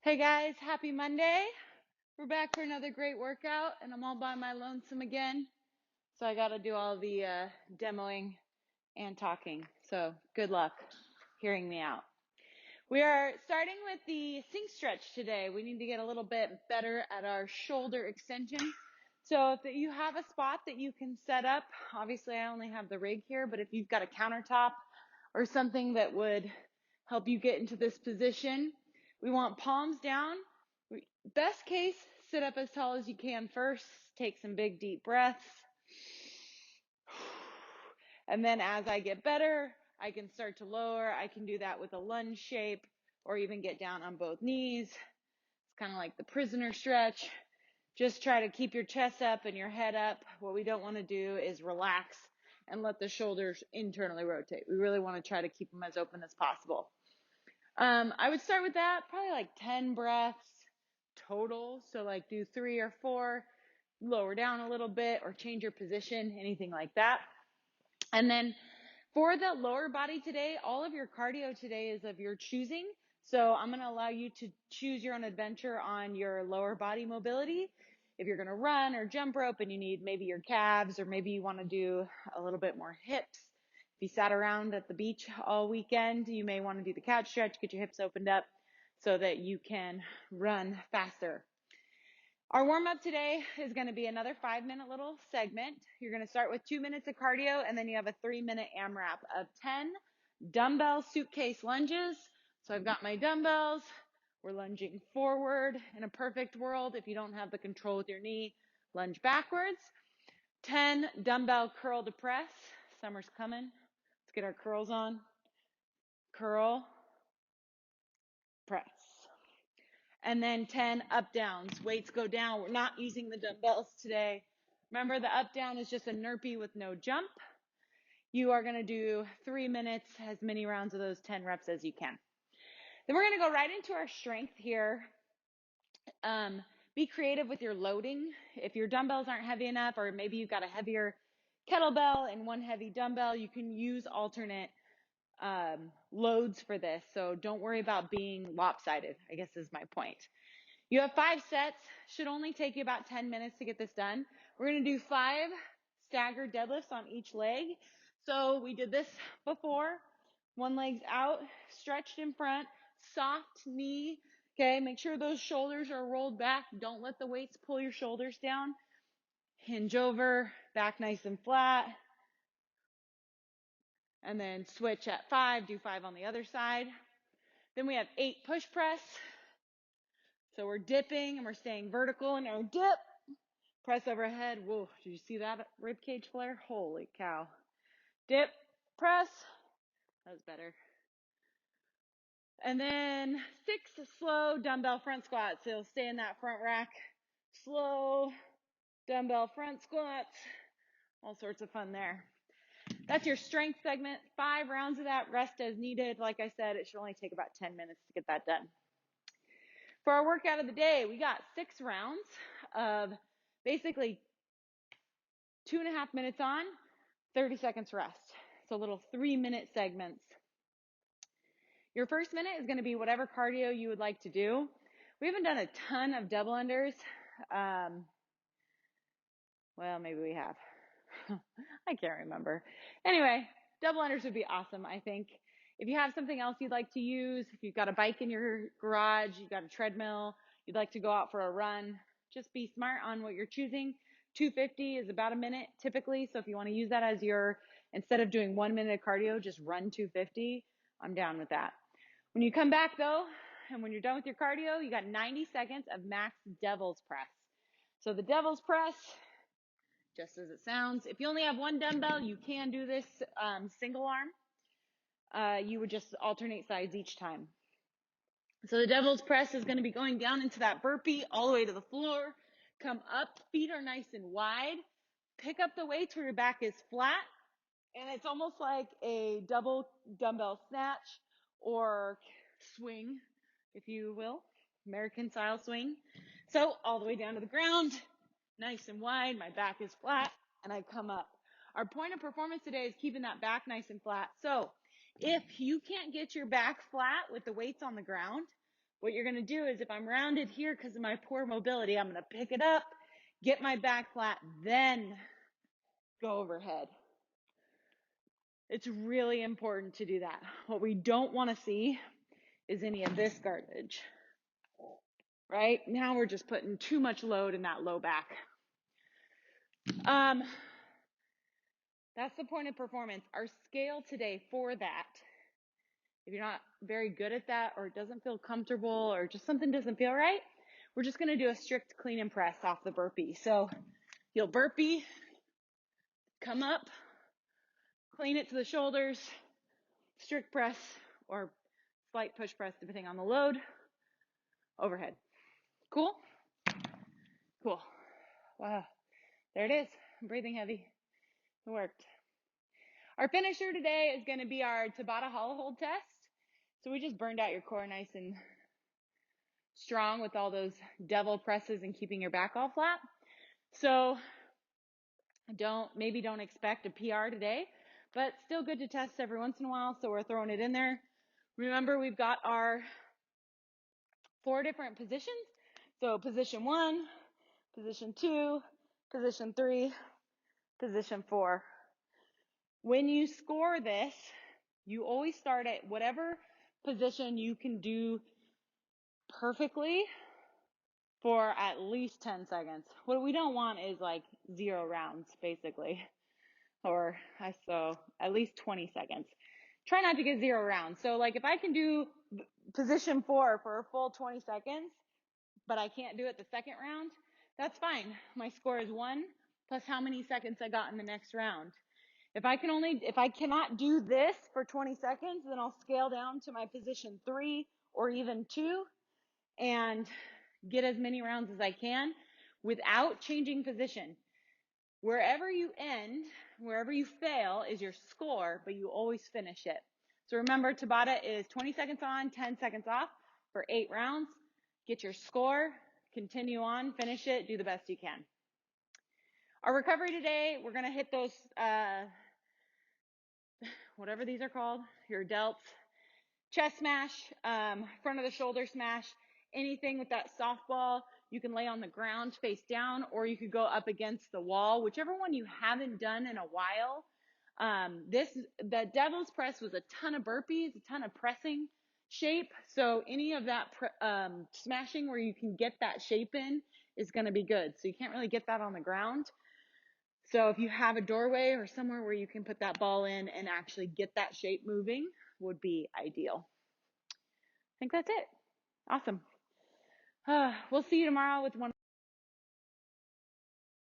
Hey guys, happy Monday. We're back for another great workout, and I'm all by my lonesome again. So I got to do all the demoing and talking. So good luck hearing me out. We are starting with the sink stretch today. We need to get a little bit better at our shoulder extension. So if you have a spot that you can set up, obviously I only have the rig here, but if you've got a countertop or something that would help you get into this position, we want palms down. Best case, sit up as tall as you can first. Take some big deep breaths. And then as I get better, I can start to lower. I can do that with a lunge shape or even get down on both knees. It's kind of like the prisoner stretch. Just try to keep your chest up and your head up. What we don't want to do is relax and let the shoulders internally rotate. We really want to try to keep them as open as possible. I would start with that, probably like 10 breaths total. So like do 3 or 4, lower down a little bit or change your position, anything like that. And then for the lower body today, all of your cardio today is of your choosing. So I'm going to allow you to choose your own adventure on your lower body mobility. If you're going to run or jump rope and you need maybe your calves, or maybe you want to do a little bit more hips. If you sat around at the beach all weekend, you may want to do the cat stretch, get your hips opened up so that you can run faster. Our warm-up today is going to be another 5-minute little segment. You're going to start with 2 minutes of cardio, and then you have a 3-minute AMRAP of 10 dumbbell suitcase lunges. So I've got my dumbbells. We're lunging forward. In a perfect world, if you don't have the control with your knee, lunge backwards. 10 dumbbell curl to press. Summer's coming. Let's get our curls on. Curl, press. And then 10 up downs. Weights go down. We're not using the dumbbells today. Remember, the up down is just a NRPE with no jump. You are going to do 3 minutes, as many rounds of those 10 reps as you can. Then we're going to go right into our strength here. Be creative with your loading. If your dumbbells aren't heavy enough, or maybe you've got a heavier kettlebell and one heavy dumbbell, you can use alternate loads for this. So don't worry about being lopsided, I guess is my point. You have 5 sets. Should only take you about 10 minutes to get this done. We're going to do 5 staggered deadlifts on each leg. So we did this before. One leg's out, stretched in front, soft knee. Okay, make sure those shoulders are rolled back. Don't let the weights pull your shoulders down. Hinge over, back nice and flat. And then switch at 5, do 5 on the other side. Then we have 8 push press. So we're dipping and we're staying vertical in our dip. Press overhead. Whoa, did you see that rib cage flare? Holy cow. Dip, press. That was better. And then 6 slow dumbbell front squats. So stay in that front rack. Slow dumbbell front squats. All sorts of fun there. That's your strength segment. 5 rounds of that, rest as needed. Like I said, it should only take about 10 minutes to get that done. For our workout of the day, we got 6 rounds of basically 2.5 minutes on, 30 seconds rest. So little 3-minute segments. Your first minute is going to be whatever cardio you would like to do. We haven't done a ton of double unders. Well, maybe we have. I can't remember. Anyway, double unders would be awesome, I think. If you have something else you'd like to use, if you've got a bike in your garage, you've got a treadmill, you'd like to go out for a run, just be smart on what you're choosing. 250 is about a minute typically, so if you want to use that as your, instead of doing 1 minute of cardio, just run 250, I'm down with that. When you come back though, and when you're done with your cardio, you got 90 seconds of max devil's press. So the devil's press, just as it sounds. If you only have one dumbbell, you can do this single arm. You would just alternate sides each time. So the devil's press is going to be going down into that burpee all the way to the floor. Come up, feet are nice and wide. Pick up the weights where your back is flat. And it's almost like a double dumbbell snatch or swing, if you will, American style swing. So all the way down to the ground, nice and wide, my back is flat, and I come up. Our point of performance today is keeping that back nice and flat. So if you can't get your back flat with the weights on the ground, What you're going to do is if I'm rounded here because of my poor mobility, I'm going to pick it up, get my back flat, then go overhead. It's really important to do that. What we don't want to see is any of this garbage, right? Now we're just putting too much load in that low back. That's the point of performance. Our scale today for that, if you're not very good at that or it doesn't feel comfortable or just something doesn't feel right, we're just going to do a strict clean and press off the burpee. So you'll burpee, come up, clean it to the shoulders, strict press or slight push press depending on the load, overhead. Cool? Cool. Wow. There it is. I'm breathing heavy. It worked. Our finisher today is going to be our Tabata hollow hold test. So we just burned out your core nice and strong with all those devil presses and keeping your back all flat. So maybe don't expect a PR today, but still good to test every once in a while. So we're throwing it in there. Remember, we've got our 4 different positions. So position 1, position 2, position 3, position 4. When you score this, you always start at whatever position you can do perfectly for at least 10 seconds. What we don't want is like 0 rounds, basically, or so at least 20 seconds. Try not to get 0 rounds. So like if I can do position 4 for a full 20 seconds, but I can't do it the second round, that's fine. My score is 1 plus how many seconds I got in the next round. If I cannot do this for 20 seconds, then I'll scale down to my position 3 or even 2 and get as many rounds as I can without changing position. Wherever you end, wherever you fail is your score, but you always finish it. So remember, Tabata is 20 seconds on, 10 seconds off for 8 rounds. Get your score, continue on, finish it, do the best you can. Our recovery today, we're going to hit those, whatever these are called, your delts, chest smash, front of the shoulder smash, anything with that softball. You can lay on the ground face down, or you could go up against the wall, whichever one you haven't done in a while. The devil's press was a ton of burpees, a ton of pressing shape. So any of that smashing where you can get that shape in is going to be good. So you can't really get that on the ground. So if you have a doorway or somewhere where you can put that ball in and actually get that shape moving would be ideal. I think that's it. Awesome. We'll see you tomorrow with one.